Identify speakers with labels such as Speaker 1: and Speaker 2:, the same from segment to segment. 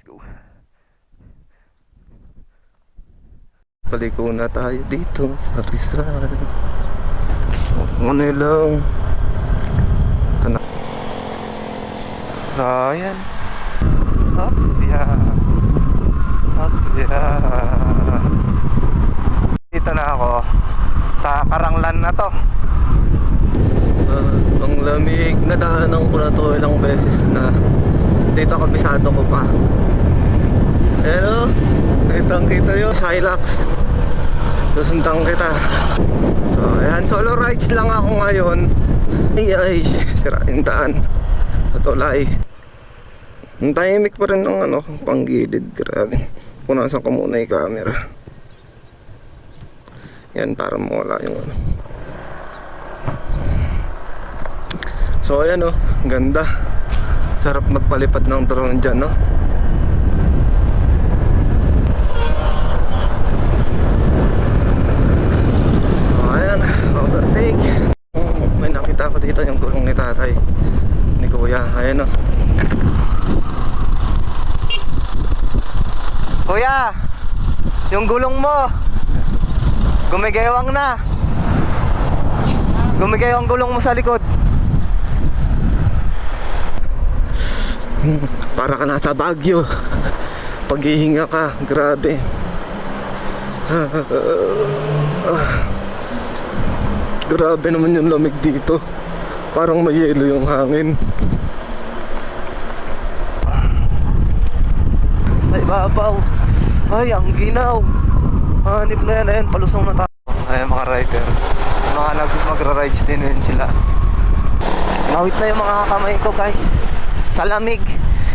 Speaker 1: Let's go. Paliko na tayo dito sa Rizal. Ano lang. So, ayan. Up, yeah. Up, yeah. Dito na ako sa Karanglan na to. Ang lamig. Nadaanan ko na to ilang beses na. Dito kabisado ko pa. Hello, kitang-kita yun, Hilux. Susundan kita. So, ayan, solo rides lang ako ngayon. Ay, sirain daan sa tulay. Ang tahimik pa rin ng panggilid. Grabe. Punasan ko muna yung camera. Yan, para mawala yung So, ayan ganda. Sarap magpalipad ng drone dyan, overtake. May nakita ko dito yung gulong ni tatay, ni kuya. Ayan Kuya, yung gulong mo gumigewang na. Gumigewang gulong mo sa likod. Para ka nasa Baguio. Paghihinga ka, grabe. Grabe naman yung lamig dito. Parang may yelo yung hangin. Sa ibabaw. Ay, ang ginaw. Hanip na yan. Ayan, palusong na tayo. Ayan mga riders. Mga magra-rides din yun sila. Ngawit na yung mga kamay ko, guys. Sa lamig.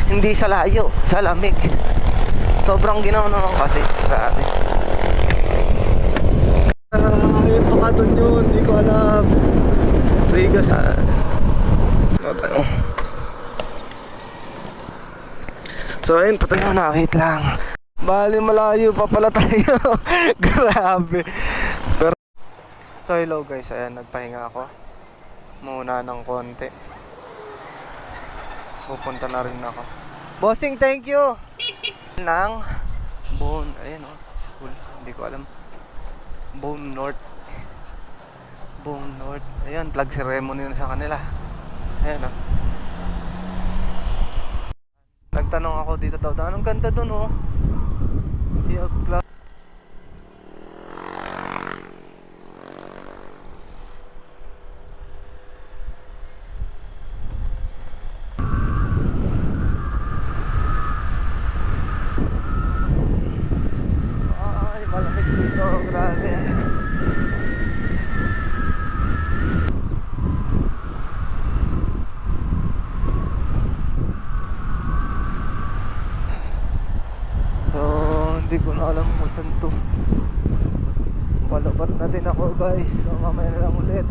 Speaker 1: Hindi sa layo. Sa lamig. Sobrang ginaw naman kasi. Grabe. Baka doon yun, hindi ko alam. Trigas So ayun, patay na, wait lang. Bali malayo pa pala tayo. Grabe. Pero so hello guys, ayan, nagpahinga ako muna ng konti. Pupunta na rin ako. Bossing, thank you. Nang Bone, ayun school, hindi ko alam. Bone North. Ayan, flag ceremony na sa kanila. Ayan Nagtanong ako dito daw. Anong ganda dun Sea of Clouds. Ay, malamig dito. Grabe. Hindi ko na alam kung saan to. Palabat na din ako guys. So mamaya na lang ulit.